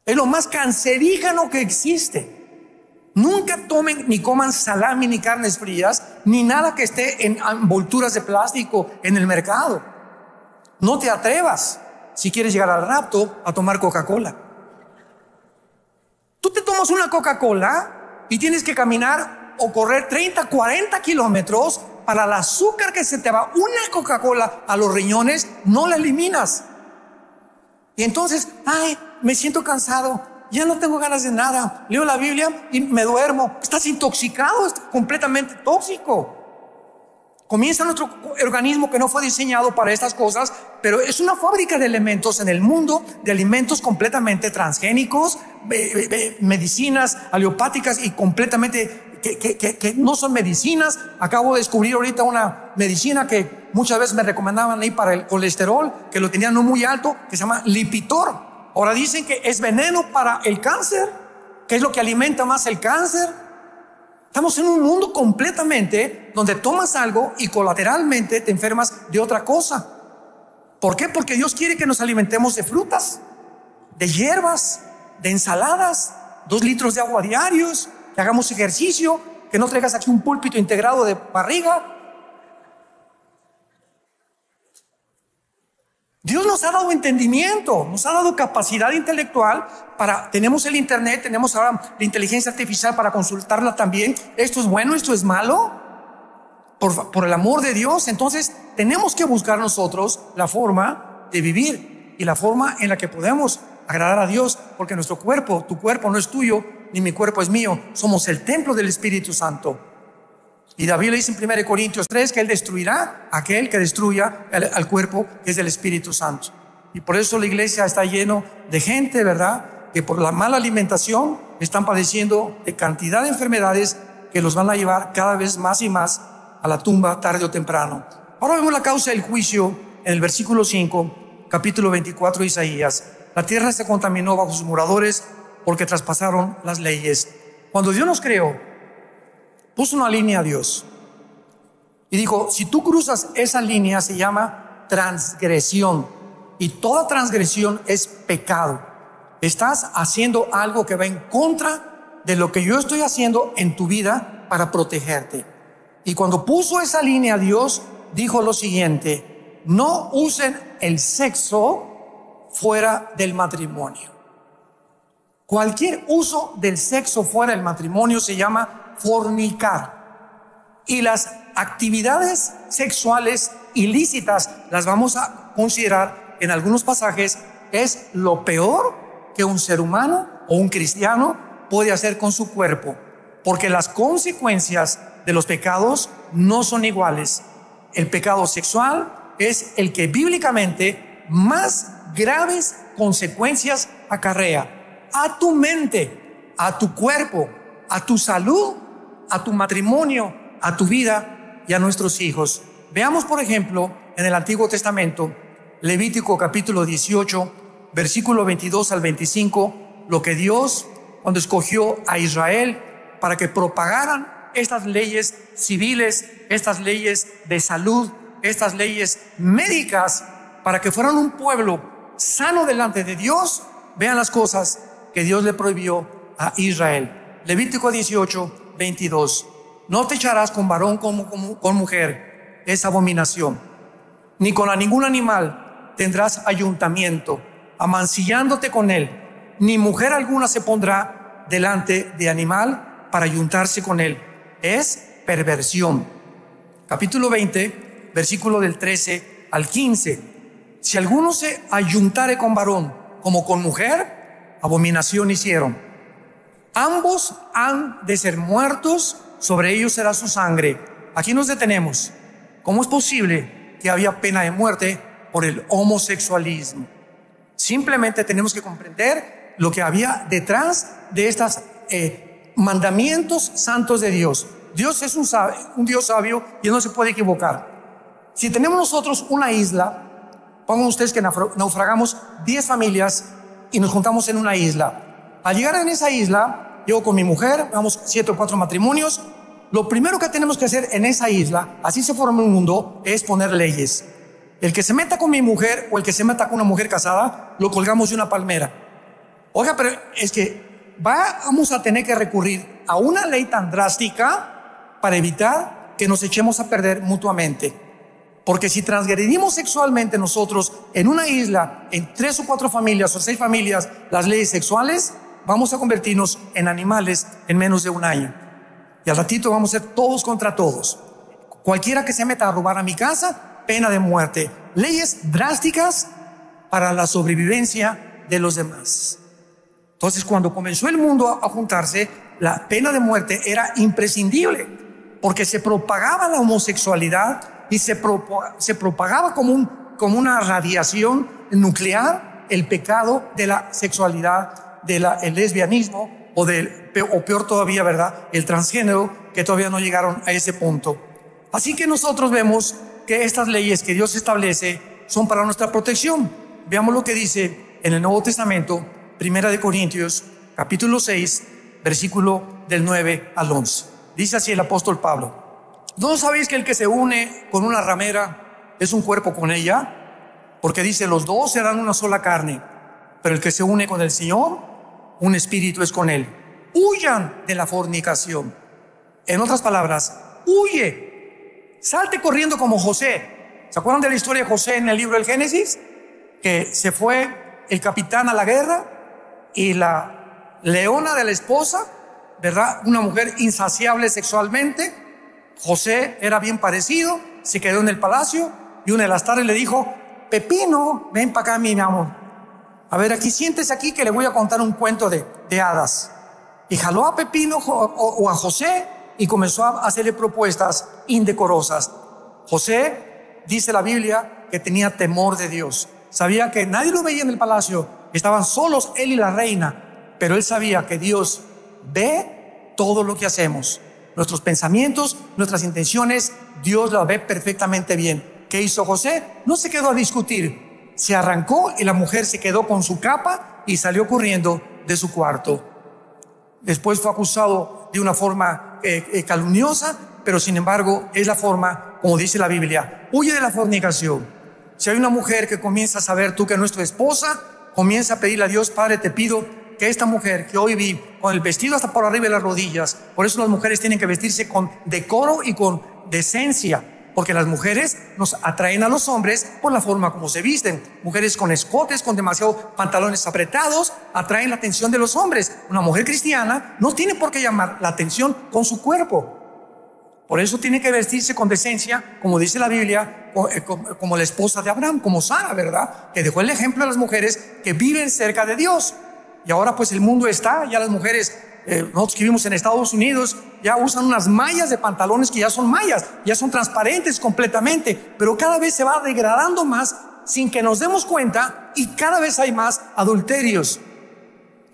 Es lo más cancerígeno que existe. Nunca tomen ni coman salami ni carnes frías, ni nada que esté en envolturas de plástico en el mercado. No te atrevas, si quieres llegar al rapto, a tomar Coca-Cola. Tú te tomas una Coca-Cola y tienes que caminar o correr 30, 40 kilómetros para el azúcar que se te va. Una Coca-Cola a los riñones no la eliminas. Y entonces, me siento cansado, ya no tengo ganas de nada, leo la Biblia y me duermo. Estás intoxicado, es completamente tóxico. Comienza nuestro organismo, que no fue diseñado para estas cosas, pero es una fábrica de elementos en el mundo, de alimentos completamente transgénicos, medicinas alopáticas y completamente que no son medicinas. Acabo de descubrir ahorita una medicina que muchas veces me recomendaban ahí para el colesterol, que lo tenían no muy alto, que se llama Lipitor. Ahora dicen que es veneno para el cáncer, que es lo que alimenta más el cáncer. Estamos en un mundo completamente donde tomas algo y colateralmente te enfermas de otra cosa. ¿Por qué? Porque Dios quiere que nos alimentemos de frutas, de hierbas, de ensaladas, 2 litros de agua diarios, que hagamos ejercicio, que no traigas aquí un púlpito integrado de barriga. Dios nos ha dado entendimiento, nos ha dado capacidad intelectual tenemos el internet, tenemos ahora la inteligencia artificial para consultarla también. Esto es bueno, esto es malo, por el amor de Dios. Entonces tenemos que buscar nosotros la forma de vivir y la forma en la que podemos agradar a Dios, porque nuestro cuerpo, tu cuerpo no es tuyo, ni mi cuerpo es mío, somos el templo del Espíritu Santo. Y David le dice en 1 Corintios 3 que él destruirá a aquel que destruya al cuerpo que es del Espíritu Santo. Y por eso la iglesia está lleno de gente, ¿verdad?, que por la mala alimentación están padeciendo de cantidad de enfermedades que los van a llevar cada vez más y más a la tumba tarde o temprano. Ahora vemos la causa del juicio en el versículo 5, capítulo 24 de Isaías. La tierra se contaminó bajo sus moradores porque traspasaron las leyes. Cuando Dios nos creó, puso una línea a Dios y dijo: si tú cruzas esa línea se llama transgresión, y toda transgresión es pecado. Estás haciendo algo que va en contra de lo que yo estoy haciendo en tu vida para protegerte. Y cuando puso esa línea, Dios dijo lo siguiente: no usen el sexo fuera del matrimonio. Cualquier uso del sexo fuera del matrimonio se llama fornicar. Y las actividades sexuales ilícitas las vamos a considerar en algunos pasajes es lo peor que un ser humano o un cristiano puede hacer con su cuerpo, porque las consecuencias de los pecados no son iguales. El pecado sexual es el que bíblicamente más graves consecuencias acarrea a tu mente, a tu cuerpo, a tu salud, a tu matrimonio, a tu vida y a nuestros hijos. Veamos, por ejemplo, en el Antiguo Testamento, Levítico capítulo 18, versículo 22 al 25, lo que Dios, cuando escogió a Israel para que propagaran estas leyes civiles, estas leyes de salud, estas leyes médicas, para que fueran un pueblo sano delante de Dios. Vean las cosas que Dios le prohibió a Israel. Levítico 18, 22. No te echarás con varón con mujer, es abominación. Ni con ningún animal tendrás ayuntamiento, amancillándote con él. Ni mujer alguna se pondrá delante de animal para ayuntarse con él. Es perversión. Capítulo 20, versículo del 13 al 15. Si alguno se ayuntare con varón como con mujer, abominación hicieron. Ambos han de ser muertos, sobre ellos será su sangre. Aquí nos detenemos. ¿Cómo es posible que había pena de muerte por el homosexualismo? Simplemente tenemos que comprender lo que había detrás de estos mandamientos santos de Dios. Dios es un Dios sabio y no se puede equivocar. Si tenemos nosotros una isla, pongan ustedes que naufragamos 10 familias y nos juntamos en una isla. Al llegar en esa isla, yo con mi mujer, vamos 7 o 4 matrimonios. Lo primero que tenemos que hacer en esa isla, así se forma un mundo, es poner leyes. El que se meta con mi mujer o el que se meta con una mujer casada, lo colgamos de una palmera. Oiga, pero es que vamos a tener que recurrir a una ley tan drástica para evitar que nos echemos a perder mutuamente. Porque si transgredimos sexualmente nosotros en una isla, en 3 o 4 familias o 6 familias, las leyes sexuales, vamos a convertirnos en animales en menos de un año. Y al ratito vamos a ser todos contra todos. Cualquiera que se meta a robar a mi casa, pena de muerte. Leyes drásticas para la sobrevivencia de los demás. Entonces, cuando comenzó el mundo a juntarse, la pena de muerte era imprescindible, porque se propagaba la homosexualidad y se propagaba como una radiación nuclear el pecado de la sexualidad, el lesbianismo o peor todavía, ¿verdad?, el transgénero, que todavía no llegaron a ese punto. Así que nosotros vemos que estas leyes que Dios establece son para nuestra protección. Veamos lo que dice en el Nuevo Testamento, 1 Corintios, capítulo 6, versículo del 9 al 11. Dice así el apóstol Pablo: ¿no sabéis que el que se une con una ramera es un cuerpo con ella? Porque dice, los dos serán una sola carne. Pero el que se une con el Señor, un espíritu es con él. Huyan de la fornicación. En otras palabras, huye, salte corriendo como José. ¿Se acuerdan de la historia de José en el libro del Génesis? Que se fue el capitán a la guerra y la leona de la esposa, ¿verdad? Una mujer insaciable sexualmente. José era bien parecido, se quedó en el palacio y una de las tardes le dijo: Pepino, ven para acá, mi amor. A ver, aquí siéntese aquí que le voy a contar un cuento de hadas. Y jaló a Pepino o a José y comenzó a hacerle propuestas indecorosas. José, dice la Biblia, que tenía temor de Dios. Sabía que nadie lo veía en el palacio, estaban solos él y la reina, pero él sabía que Dios ve todo lo que hacemos. Nuestros pensamientos, nuestras intenciones, Dios las ve perfectamente bien. ¿Qué hizo José? No se quedó a discutir, se arrancó y la mujer se quedó con su capa y salió corriendo de su cuarto. Después fue acusado de una forma calumniosa, pero sin embargo es la forma, como dice la Biblia: huye de la fornicación. Si hay una mujer que comienza a saber tú que no es tu esposa, comienza a pedirle a Dios: Padre, te pido que esta mujer que hoy vi con el vestido hasta por arriba de las rodillas, por eso las mujeres tienen que vestirse con decoro y con decencia, porque las mujeres nos atraen a los hombres por la forma como se visten. Mujeres con escotes, con demasiados pantalones apretados, atraen la atención de los hombres. Una mujer cristiana no tiene por qué llamar la atención con su cuerpo. Por eso tiene que vestirse con decencia, como dice la Biblia, como la esposa de Abraham, como Sara, ¿verdad? Que dejó el ejemplo de las mujeres que viven cerca de Dios. Y ahora pues el mundo está, ya las mujeres, nosotros que vivimos en Estados Unidos, ya usan unas mallas de pantalones que ya son mallas, ya son transparentes completamente, pero cada vez se va degradando más sin que nos demos cuenta, y cada vez hay más adulterios.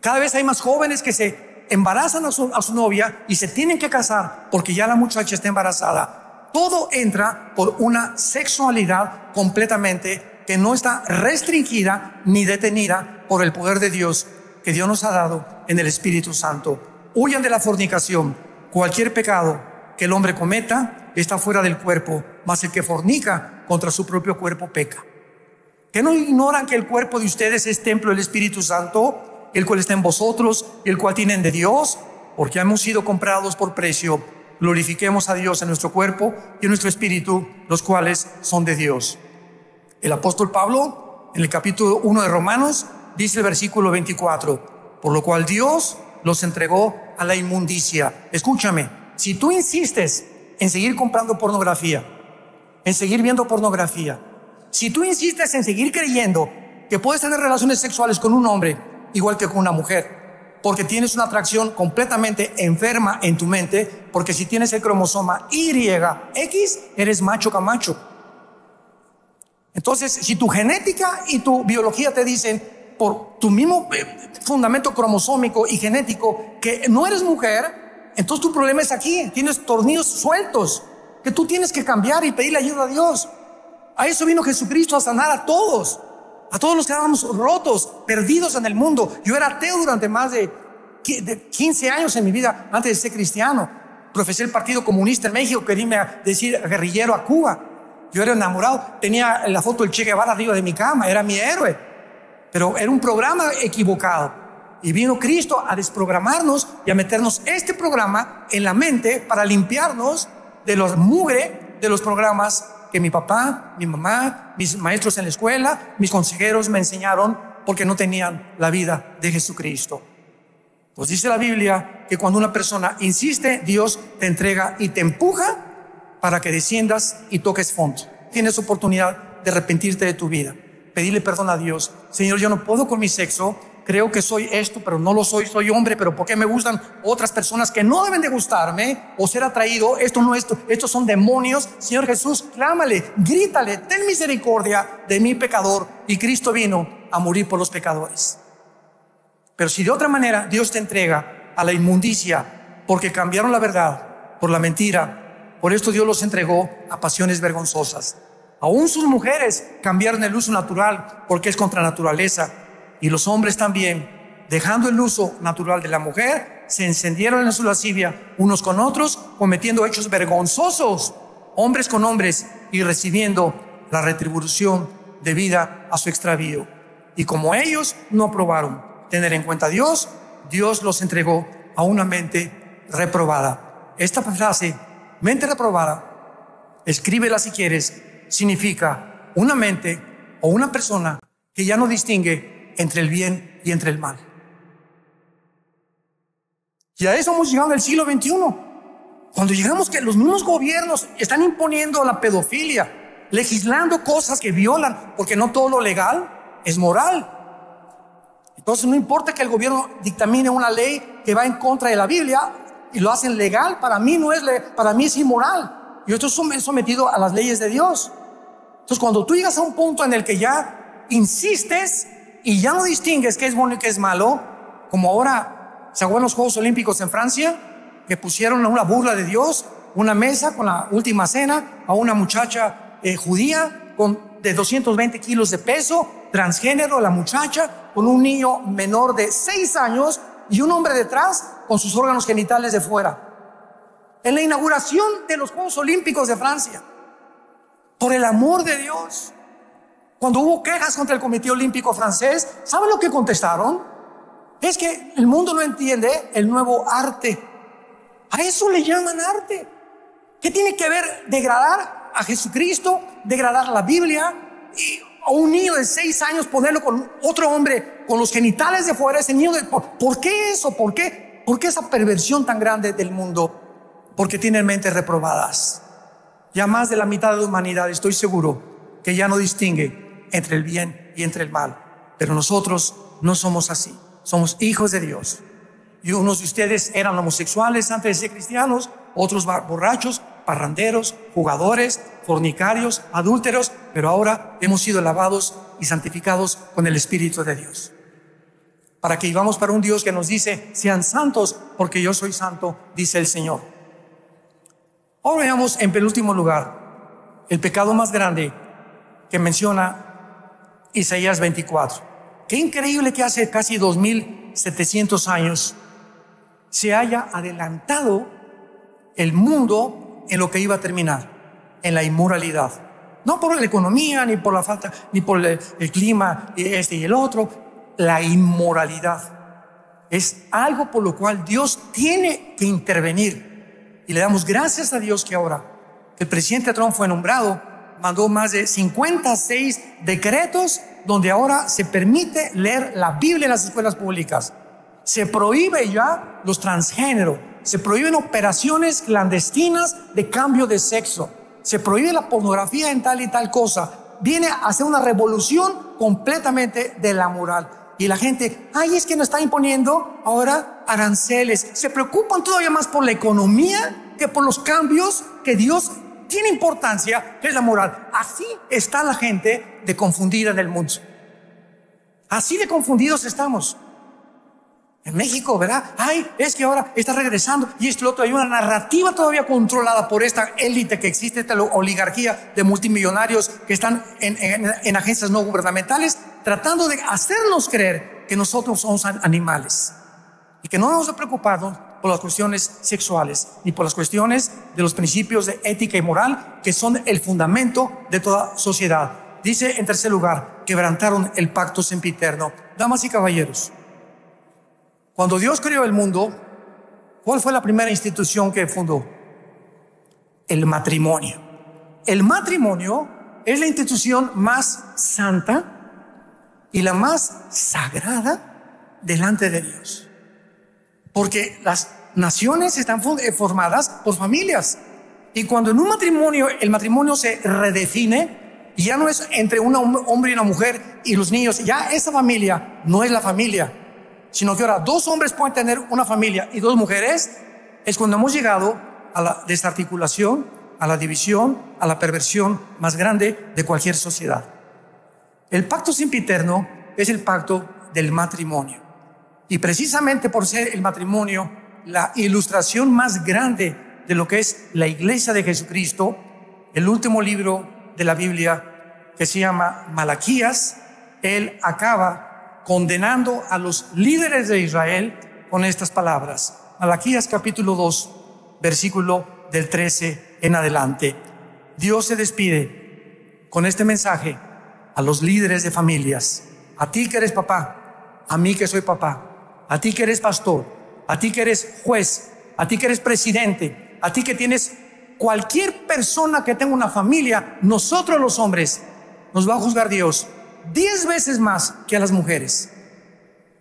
Cada vez hay más jóvenes que se embarazan a su novia y se tienen que casar porque ya la muchacha está embarazada. Todo entra por una sexualidad completamente que no está restringida ni detenida por el poder de Dios que Dios nos ha dado en el Espíritu Santo. Huyan de la fornicación. Cualquier pecado que el hombre cometa está fuera del cuerpo, mas el que fornica contra su propio cuerpo peca. ¿Que no ignoran que el cuerpo de ustedes es templo del Espíritu Santo, el cual está en vosotros, el cual tienen de Dios? Porque hemos sido comprados por precio. Glorifiquemos a Dios en nuestro cuerpo y en nuestro espíritu, los cuales son de Dios. El apóstol Pablo, en el capítulo 1 de Romanos, dice el versículo 24: por lo cual Dios los entregó a la inmundicia. Escúchame, si tú insistes en seguir comprando pornografía, en seguir viendo pornografía, si tú insistes en seguir creyendo que puedes tener relaciones sexuales con un hombre igual que con una mujer, porque tienes una atracción completamente enferma en tu mente, porque si tienes el cromosoma YX, eres macho camacho. Entonces, si tu genética y tu biología te dicen, por tu mismo fundamento cromosómico y genético, que no eres mujer, entonces tu problema es aquí. Tienes tornillos sueltos que tú tienes que cambiar y pedirle ayuda a Dios. A eso vino Jesucristo, a sanar a todos los que estábamos rotos, perdidos en el mundo. Yo era ateo durante más de 15 años en mi vida antes de ser cristiano. Profesé el Partido Comunista en México, quería decir guerrillero a Cuba. Yo era enamorado, tenía la foto del Che Guevara arriba de mi cama, era mi héroe. Pero era un programa equivocado. Y vino Cristo a desprogramarnos y a meternos este programa en la mente para limpiarnos de los mugre de los programas que mi papá, mi mamá, mis maestros en la escuela, mis consejeros me enseñaron, porque no tenían la vida de Jesucristo. Pues dice la Biblia que cuando una persona insiste, Dios te entrega y te empuja para que desciendas y toques fondo. Tienes oportunidad de arrepentirte de tu vida, pedirle perdón a Dios. Señor, yo no puedo con mi sexo, creo que soy esto, pero no lo soy, soy hombre, pero ¿por qué me gustan otras personas que no deben de gustarme o ser atraído? Esto no es, estos son demonios. Señor Jesús, clámale, grítale, ten misericordia de mi pecador. Y Cristo vino a morir por los pecadores. Pero si de otra manera Dios te entrega a la inmundicia porque cambiaron la verdad por la mentira, por esto Dios los entregó a pasiones vergonzosas. Aún sus mujeres cambiaron el uso natural porque es contra naturaleza. Y los hombres también, dejando el uso natural de la mujer, se encendieron en su lascivia unos con otros, cometiendo hechos vergonzosos, hombres con hombres, y recibiendo la retribución debida a su extravío. Y como ellos no aprobaron tener en cuenta a Dios, Dios los entregó a una mente reprobada. Esta frase, mente reprobada, escríbela si quieres, significa una mente o una persona que ya no distingue entre el bien y entre el mal. Y a eso hemos llegado en el siglo XXI. Cuando llegamos que los mismos gobiernos están imponiendo la pedofilia, legislando cosas que violan, porque no todo lo legal es moral. Entonces no importa que el gobierno dictamine una ley que va en contra de la Biblia y lo hacen legal, para mí no es para mí es inmoral. Yo estoy sometido a las leyes de Dios. Entonces cuando tú llegas a un punto en el que ya insistes y ya no distingues qué es bueno y qué es malo, como ahora se acuerdan los Juegos Olímpicos en Francia, que pusieron una burla de Dios, una mesa con la última cena, a una muchacha judía de 220 kilos de peso, transgénero la muchacha, con un niño menor de 6 años y un hombre detrás con sus órganos genitales de fuera. En la inauguración de los Juegos Olímpicos de Francia, por el amor de Dios, cuando hubo quejas contra el Comité Olímpico francés, ¿saben lo que contestaron? Es que el mundo no entiende el nuevo arte. A eso le llaman arte. ¿Qué tiene que ver degradar a Jesucristo, degradar la Biblia, y a un niño de 6 años ponerlo con otro hombre con los genitales de fuera? Ese niño ¿por qué eso? ¿Por qué esa perversión tan grande del mundo? Porque tienen mentes reprobadas. Ya más de la mitad de la humanidad, estoy seguro, que ya no distingue entre el bien y entre el mal. Pero nosotros no somos así. Somos hijos de Dios. Y unos de ustedes eran homosexuales antes de ser cristianos, otros borrachos, parranderos, jugadores, fornicarios, adúlteros, pero ahora hemos sido lavados y santificados con el Espíritu de Dios. Para que vivamos para un Dios que nos dice, sean santos porque yo soy santo, dice el Señor. Ahora veamos en penúltimo lugar el pecado más grande que menciona Isaías 24. Qué increíble que hace casi 2700 años se haya adelantado el mundo en lo que iba a terminar, en la inmoralidad. No por la economía, ni por la falta, ni por el clima, este y el otro. La inmoralidad es algo por lo cual Dios tiene que intervenir. Y le damos gracias a Dios que ahora el presidente Trump fue nombrado, mandó más de 56 decretos donde ahora se permite leer la Biblia en las escuelas públicas. Se prohíbe ya los transgéneros, se prohíben operaciones clandestinas de cambio de sexo, se prohíbe la pornografía en tal y tal cosa. Viene a hacer una revolución completamente de la moral. Y la gente, es que nos está imponiendo ahora aranceles. Se preocupan todavía más por la economía que por los cambios que Dios tiene importancia, que es la moral. Así está la gente de confundida en el mundo. Así de confundidos estamos. En México, ¿verdad? Es que ahora está regresando y esto y lo otro. Hay una narrativa todavía controlada por esta élite que existe, esta oligarquía de multimillonarios que están en agencias no gubernamentales, tratando de hacernos creer que nosotros somos animales y que no nos vamos a preocuparnos por las cuestiones sexuales ni por las cuestiones de los principios de ética y moral que son el fundamento de toda sociedad. Dice en tercer lugar, quebrantaron el pacto sempiterno. Damas y caballeros, cuando Dios creó el mundo, ¿cuál fue la primera institución que fundó? El matrimonio. El matrimonio es la institución más santa y la más sagrada delante de Dios. Porque las naciones están formadas por familias. Y cuando en un matrimonio, el matrimonio se redefine, y ya no es entre un hombre y una mujer y los niños, ya esa familia no es la familia, sino que ahora 2 hombres pueden tener una familia y 2 mujeres, es cuando hemos llegado a la desarticulación, a la división, a la perversión más grande de cualquier sociedad. El pacto sempiterno es el pacto del matrimonio. Y precisamente por ser el matrimonio la ilustración más grande de lo que es la iglesia de Jesucristo, el último libro de la Biblia que se llama Malaquías, él acaba condenando a los líderes de Israel con estas palabras. Malaquías capítulo 2, versículo del 13 en adelante. Dios se despide con este mensaje a los líderes de familias, a ti que eres papá, a mí que soy papá, a ti que eres pastor, a ti que eres juez, a ti que eres presidente, a ti que tienes cualquier persona que tenga una familia. Nosotros los hombres nos va a juzgar Dios 10 veces más que a las mujeres,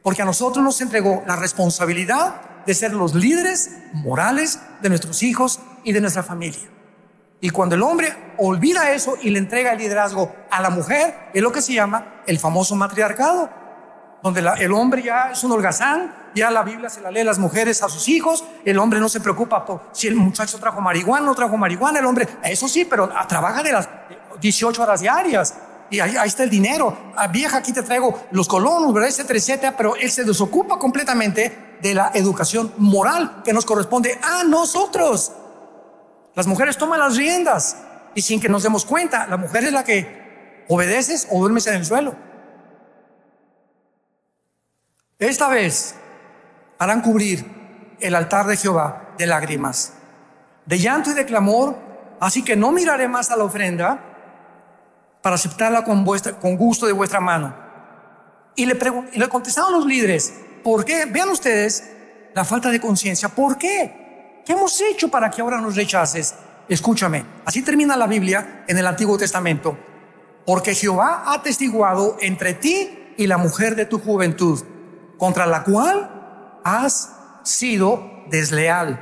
porque a nosotros nos entregó la responsabilidad de ser los líderes morales de nuestros hijos y de nuestra familia. Y cuando el hombre olvida eso y le entrega el liderazgo a la mujer, es lo que se llama el famoso matriarcado, donde el hombre ya es un holgazán, ya la Biblia se la lee a las mujeres a sus hijos, el hombre no se preocupa por si el muchacho trajo marihuana o no trajo marihuana, el hombre, eso sí, pero trabaja de las 18 horas diarias, y ahí está el dinero. Vieja, aquí te traigo los colonos, ¿verdad? Etcétera, etcétera, pero él se desocupa completamente de la educación moral que nos corresponde a nosotros. Las mujeres toman las riendas y sin que nos demos cuenta, la mujer es la que obedeces o duermes en el suelo. Esta vez harán cubrir el altar de Jehová de lágrimas, de llanto y de clamor, así que no miraré más a la ofrenda para aceptarla con gusto de vuestra mano. Y le contestaron los líderes, ¿por qué? Vean ustedes la falta de conciencia. ¿Por qué? ¿Qué hemos hecho para que ahora nos rechaces? Escúchame, así termina la Biblia en el Antiguo Testamento. Porque Jehová ha atestiguado entre ti y la mujer de tu juventud, contra la cual has sido desleal,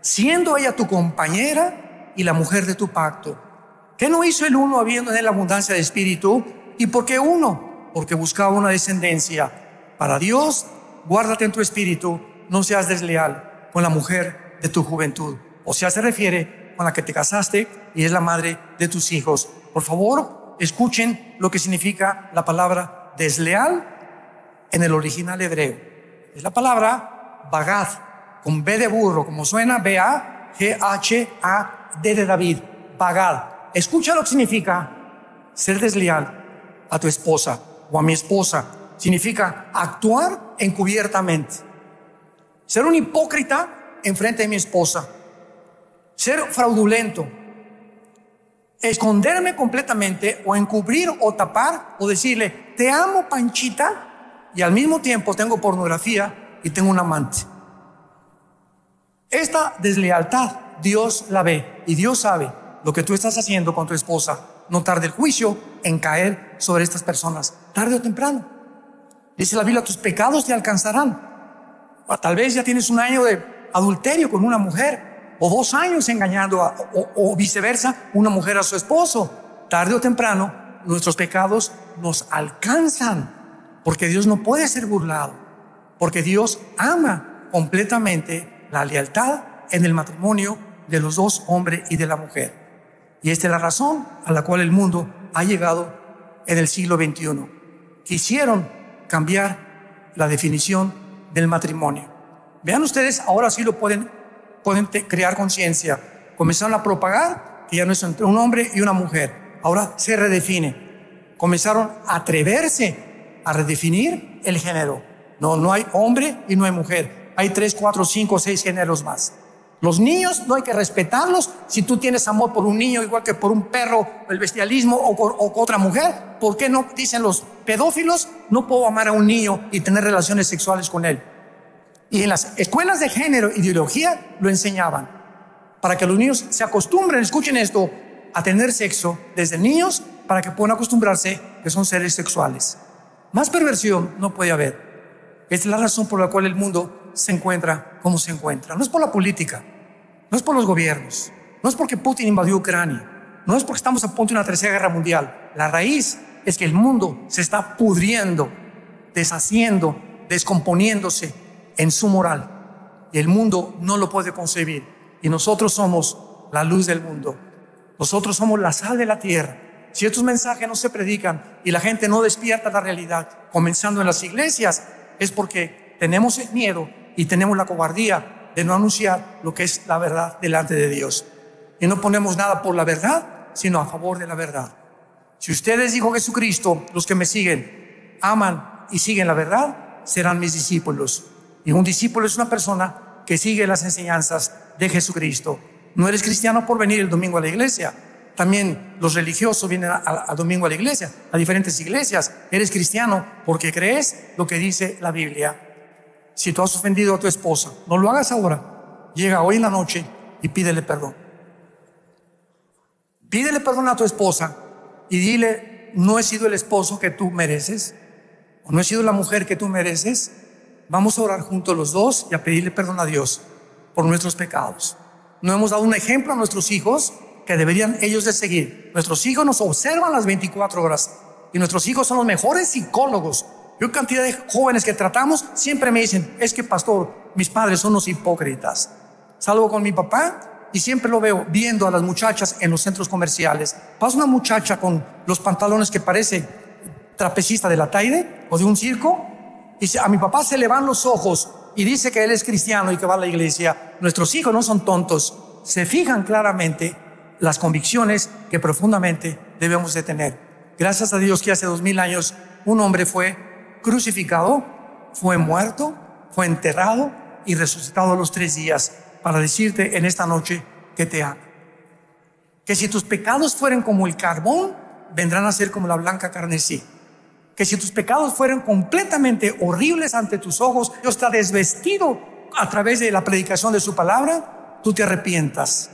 siendo ella tu compañera y la mujer de tu pacto. ¿Qué no hizo el uno habiendo en él abundancia de espíritu? ¿Y por qué uno? Porque buscaba una descendencia. Para Dios, guárdate en tu espíritu, no seas desleal con la mujer de tu juventud. O sea, se refiere con la que te casaste y es la madre de tus hijos. Por favor, escuchen lo que significa la palabra desleal en el original hebreo. Es la palabra bagad, con B de burro, como suena, B-A-G-H-A-D de David, bagad. Escucha lo que significa ser desleal a tu esposa o a mi esposa. Significa actuar encubiertamente, ser un hipócrita en frente de mi esposa, ser fraudulento, esconderme completamente o encubrir o tapar o decirle te amo Panchita y al mismo tiempo tengo pornografía y tengo un amante. Esta deslealtad Dios la ve y Dios sabe lo que tú estás haciendo con tu esposa. No tarde el juicio en caer sobre estas personas, tarde o temprano. Dice la Biblia, tus pecados te alcanzarán. Tal vez ya tienes un año de adulterio con una mujer, o 2 años engañando o viceversa, una mujer a su esposo. Tarde o temprano nuestros pecados nos alcanzan, porque Dios no puede ser burlado, porque Dios ama completamente la lealtad en el matrimonio de los dos, hombre y de la mujer. Y esta es la razón a la cual el mundo ha llegado en el siglo XXI. Quisieron cambiar la definición del matrimonio. Vean ustedes, ahora sí lo pueden crear conciencia. Comenzaron a propagar que ya no es entre un hombre y una mujer. Ahora se redefine. Comenzaron a atreverse a redefinir el género. No hay hombre y no hay mujer. Hay 3, 4, 5, 6 géneros más. Los niños no hay que respetarlos. Si tú tienes amor por un niño igual que por un perro, el bestialismo o con otra mujer, ¿por qué no dicen los pedófilos? No puedo amar a un niño y tener relaciones sexuales con él. Y en las escuelas de género, ideología, lo enseñaban para que los niños se acostumbren, escuchen esto, a tener sexo desde niños para que puedan acostumbrarse que son seres sexuales. Más perversión no puede haber. Esta es la razón por la cual el mundo se encuentra como se encuentra. No es por la política, no es por los gobiernos, no es porque Putin invadió Ucrania, no es porque estamos a punto de una tercera guerra mundial. La raíz es que el mundo se está pudriendo, deshaciendo, descomponiéndose en su moral, y el mundo no lo puede concebir. Y nosotros somos la luz del mundo, nosotros somos la sal de la tierra. Si estos mensajes no se predican y la gente no despierta la realidad, comenzando en las iglesias, es porque tenemos el miedo y tenemos la cobardía de no anunciar lo que es la verdad delante de Dios, y no ponemos nada por la verdad, sino a favor de la verdad. Si ustedes, dijo Jesucristo, los que me siguen, aman y siguen la verdad, serán mis discípulos. Y un discípulo es una persona que sigue las enseñanzas de Jesucristo. No eres cristiano por venir el domingo a la iglesia. También los religiosos vienen al domingo a la iglesia, a diferentes iglesias. Eres cristiano porque crees lo que dice la Biblia. Si tú has ofendido a tu esposa, no lo hagas ahora. Llega hoy en la noche y pídele perdón. Pídele perdón a tu esposa y dile: no he sido el esposo que tú mereces, o no he sido la mujer que tú mereces. Vamos a orar juntos los dos y a pedirle perdón a Dios por nuestros pecados. No hemos dado un ejemplo a nuestros hijos que deberían ellos de seguir. Nuestros hijos nos observan las 24 horas y nuestros hijos son los mejores psicólogos. Yo cantidad de jóvenes que tratamos siempre me dicen: es que pastor, mis padres son unos hipócritas. Salgo con mi papá y siempre lo veo viendo a las muchachas en los centros comerciales. Pasa una muchacha con los pantalones que parece trapecista de la Taide o de un circo, y a mi papá se le van los ojos y dice que él es cristiano y que va a la iglesia. Nuestros hijos no son tontos, se fijan claramente las convicciones que profundamente debemos de tener. Gracias a Dios que hace 2000 años un hombre fue crucificado, fue muerto, fue enterrado y resucitado a los 3 días para decirte en esta noche que te ama. Que si tus pecados fueran como el carbón, vendrán a ser como la blanca carmesí. Que si tus pecados fueran completamente horribles ante tus ojos, Dios está desvestido a través de la predicación de su palabra, tú te arrepientas.